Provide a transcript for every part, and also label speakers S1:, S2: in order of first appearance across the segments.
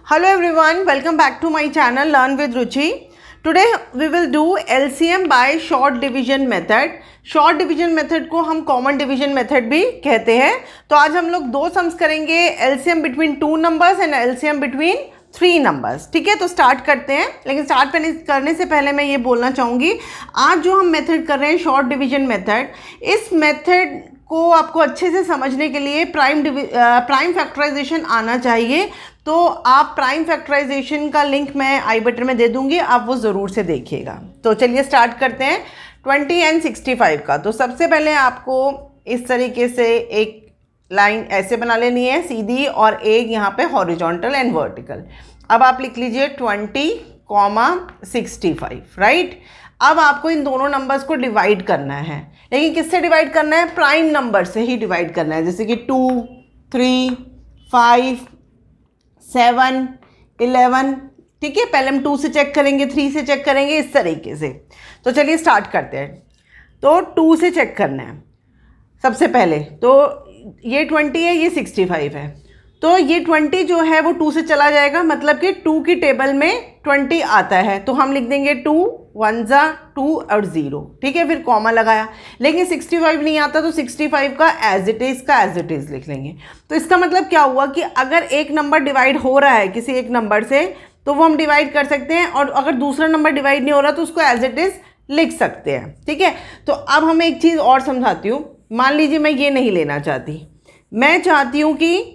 S1: Hello everyone, welcome back to my channel Learn with Ruchi. Today we will do LCM by short division method. Short division method को हम common division method भी कहते हैं. तो आज हम लोग दो सम्स करेंगे, LCM between two numbers and LCM between three numbers. ठीक है, तो स्टार्ट करते हैं. लेकिन स्टार्ट करने से पहले मैं ये बोलना चाहूँगी, आज जो हम मेथड कर रहे हैं शॉर्ट डिवीजन मेथड, इस मेथड को आपको अच्छे से समझने के लिए प्राइम फैक्टराइजेशन आना चाहिए. तो आप प्राइम फैक्टराइजेशन का लिंक मैं आई बटन में दे दूंगी, आप वो ज़रूर से देखिएगा. तो चलिए स्टार्ट करते हैं 20 एंड 65 का. तो सबसे पहले आपको इस तरीके से एक लाइन ऐसे बना लेनी है सीधी, और एक यहाँ पे हॉरिजॉन्टल एंड वर्टिकल. अब आप लिख लीजिए 20,65. राइट. अब आपको इन दोनों नंबर्स को डिवाइड करना है, लेकिन किससे डिवाइड करना है? प्राइम नंबर से ही डिवाइड करना है. जैसे कि 2, 3, 5, 7, 11. ठीक है, पहले हम 2 से चेक करेंगे, 3 से चेक करेंगे, इस तरीके से. तो चलिए स्टार्ट करते हैं. तो 2 से चेक करना है सबसे पहले. तो ये 20 है, ये 65 है. तो ये 20 जो है वो 2 से चला जाएगा, मतलब कि 2 की टेबल में 20 आता है. तो हम लिख देंगे 2, 1 जा 2 और 0. ठीक है, फिर कॉमा लगाया. लेकिन 65 नहीं आता, तो 65 का एज इट इज़ लिख लेंगे. तो इसका मतलब क्या हुआ कि अगर एक नंबर डिवाइड हो रहा है किसी एक नंबर से, तो वो हम डिवाइड कर सकते हैं, और अगर दूसरा नंबर डिवाइड नहीं हो रहा तो उसको एज इट इज़ लिख सकते हैं. ठीक है. तो अब हम एक चीज़ और समझाती हूँ. मान लीजिए मैं ये नहीं लेना चाहती, मैं चाहती हूँ कि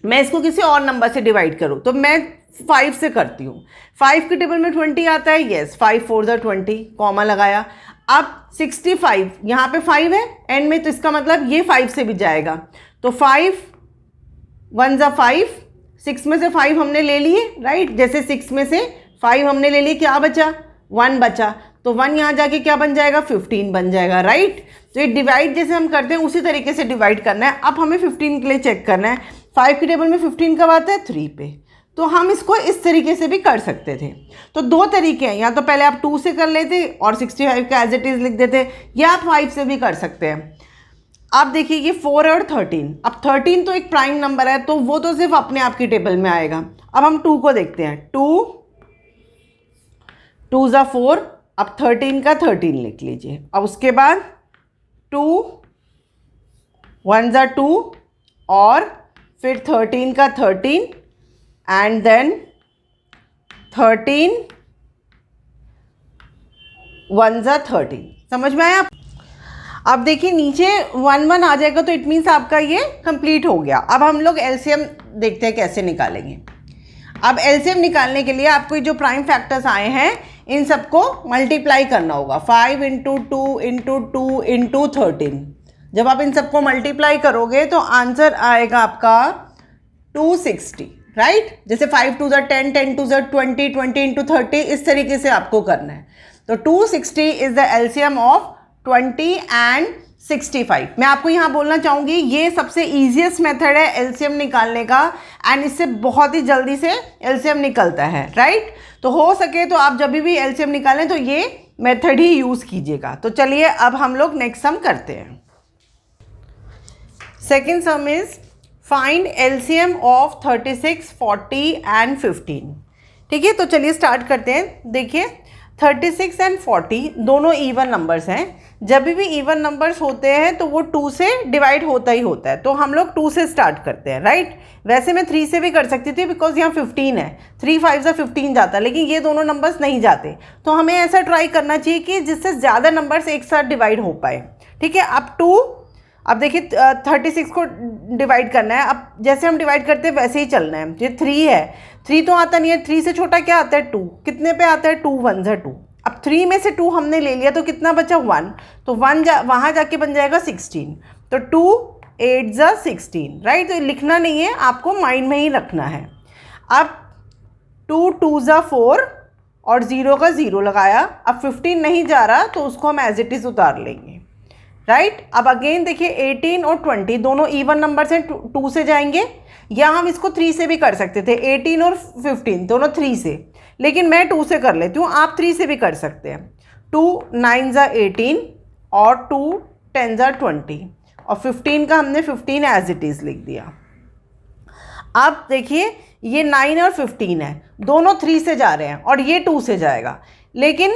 S1: मैं इसको किसी और नंबर से डिवाइड करूँ. तो मैं 5 से करती हूँ. 5 की टेबल में 20 आता है, येस. 5 4 जा 20, कॉमा लगाया. अब 65 यहाँ पे 5 है एंड में, तो इसका मतलब ये 5 से भी जाएगा. तो 5 1 जा 5, 6 में से 5 हमने ले लिए. राइट. जैसे 6 में से 5 हमने ले लिए, क्या बचा? 1 बचा. तो 1 यहाँ जाके क्या बन जाएगा? 15 बन जाएगा. राइट. तो ये डिवाइड जैसे हम करते हैं उसी तरीके से डिवाइड करना है. अब हमें 15 के लिए चेक करना है. 5 की टेबल में 15 कब आता है? 3 पे. तो हम इसको इस तरीके से भी कर सकते थे. तो दो तरीके हैं, या तो पहले आप 2 से कर लेते और 65 का एज इट इज़ लिख देते, या आप 5 से भी कर सकते हैं. आप देखिए ये 4 और 13. अब 13 तो एक प्राइम नंबर है, तो वो तो सिर्फ अपने आप की टेबल में आएगा. अब हम 2 को देखते हैं. 2 जा 4. अब 13 का 13 लिख लीजिए. अब उसके बाद 2 1 जा 2, और फिर 13 का 13, एंड देन 13 1 जा 13. समझ में आया? अब देखिए नीचे 1 1 आ जाएगा, तो इट मीन्स आपका ये कंप्लीट हो गया. अब हम लोग एलसीएम देखते हैं कैसे निकालेंगे. अब एलसीएम निकालने के लिए आपको जो प्राइम फैक्टर्स आए हैं इन सबको मल्टीप्लाई करना होगा. 5 इंटू 2 इंटू 2 इंटू 13. जब आप इन सबको मल्टीप्लाई करोगे तो आंसर आएगा आपका 260. राइट. जैसे 5 2 जा 10, 10 2 जा 20, 20 इंटू 30, इस तरीके से आपको करना है. तो 260 is the LCM of 20 and 65. मैं आपको यहाँ बोलना चाहूँगी ये सबसे ईजीएस्ट मेथड है एलसीएम निकालने का, एंड इससे बहुत ही जल्दी से एलसीएम निकलता है. राइट. तो हो सके तो आप जब भी एलसीएम निकालें तो ये मेथड ही यूज़ कीजिएगा. तो चलिए अब हम लोग नेक्स्ट सम करते हैं. Second sum is find LCM of 36, 40 and 15. ठीक है, तो चलिए स्टार्ट करते हैं. देखिए 36 एंड 40 दोनों इवन नंबर्स हैं. जब भी इवन नंबर्स होते हैं तो वो 2 से डिवाइड होता ही होता है. तो हम लोग 2 से स्टार्ट करते हैं. राइट. वैसे मैं 3 से भी कर सकती थी, बिकॉज यहाँ 15 है. 3 5 से 15 जाता, लेकिन ये दोनों नंबर्स नहीं जाते. तो हमें ऐसा ट्राई करना चाहिए कि जिससे ज़्यादा नंबर्स एक साथ डिवाइड हो पाए. ठीक है. अब देखिए 36 को डिवाइड करना है. अब जैसे हम डिवाइड करते हैं वैसे ही चलना है. ये 3 है, 3 तो आता नहीं है. 3 से छोटा क्या आता है? 2. कितने पे आता है? 2 1 जा 2. अब 3 में से 2 हमने ले लिया, तो कितना बचा? 1. तो 1 वहाँ जाके बन जाएगा 16. तो 2 8 जा 16. राइट. तो लिखना नहीं है, आपको माइंड में ही रखना है. अब 2 2 जा 4 और 0 का 0 लगाया. अब 15 नहीं जा रहा, तो उसको हम एज इट इज़ उतार लेंगे. राइट. अब अगेन देखिए 18 और 20 दोनों इवन नंबर्स हैं, 2 से जाएंगे, या हम इसको 3 से भी कर सकते थे. 18 और 15 दोनों 3 से, लेकिन मैं 2 से कर लेती हूँ. आप 3 से भी कर सकते हैं. 2 9 जा 18 और 2 10 जा 20, और 15 का हमने 15 एज इट इज़ लिख दिया. अब देखिए ये 9 और 15 है, दोनों 3 से जा रहे हैं और ये 2 से जाएगा, लेकिन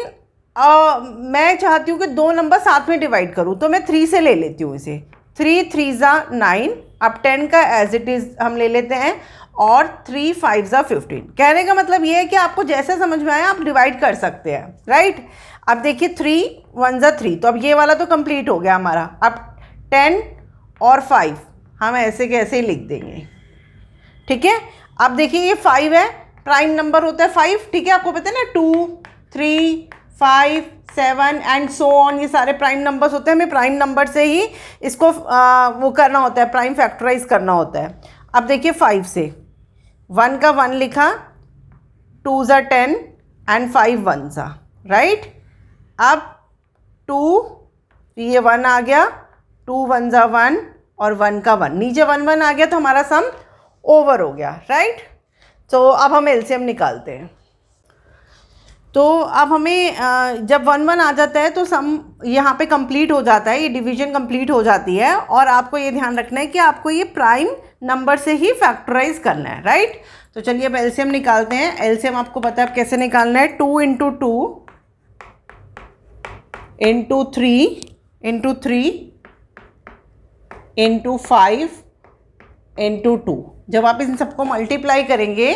S1: मैं चाहती हूँ कि दो नंबर साथ में डिवाइड करूँ, तो मैं 3 से ले लेती हूँ इसे। 3 3 ज़ा 9, अब 10 का एज इट इज़ हम ले लेते हैं, और 3 5 ज़ा 15। कहने का मतलब ये है कि आपको जैसे समझ में आया आप डिवाइड कर सकते हैं, राइट। अब देखिए 3 1 ज़ा 3, तो अब ये वाला तो कंप्लीट हो गया हमारा। अब 10 और 5 हम ऐसे के ऐसे ही लिख देंगे, ठीक है। अब देखिए ये 5 है, प्राइम नंबर होता है 5, ठीक है, आपको पता है ना, 2 3 5 7 एंड सो ऑन, ये सारे प्राइम नंबर्स होते हैं। हमें प्राइम नंबर से ही इसको वो करना होता है, प्राइम फैक्टराइज करना होता है। अब देखिए 5 से 1 का 1 लिखा, 2 ज़ा 10 एंड 5 1 ज़ा, राइट। अब 2, ये 1 आ गया, 2 1 ज़ा 1 और 1 का 1, नीचे 1 1 आ गया, तो हमारा सम ओवर हो गया, राइट। तो अब हम एलसीएम निकालते हैं। तो अब हमें जब 1 1 आ जाता है तो सम यहाँ पे कंप्लीट हो जाता है, ये डिवीजन कंप्लीट हो जाती है। और आपको ये ध्यान रखना है कि आपको ये प्राइम नंबर से ही फैक्टराइज करना है, राइट। तो चलिए अब एलसीएम निकालते हैं। एलसीएम आपको पता है अब कैसे निकालना है, 2 into 2 into 3 into 3 into 5 into 2। जब आप इन सबको मल्टीप्लाई करेंगे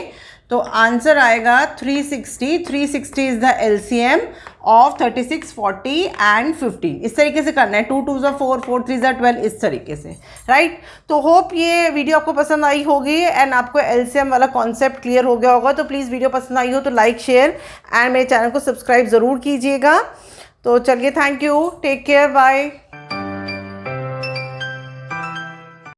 S1: तो आंसर आएगा 360। 360 is the LCM of 36, 40 and 15। इस तरीके से करना है, 2 2 ज़ा 4, 4 3 ज़ा 12, इस तरीके से, राइट। तो होप ये वीडियो आपको पसंद आई होगी एंड आपको एलसीएम वाला कॉन्सेप्ट क्लियर हो गया होगा। तो प्लीज़ वीडियो पसंद आई हो तो लाइक, शेयर एंड मेरे चैनल को सब्सक्राइब ज़रूर कीजिएगा। तो चलिए, thank you, take care, bye.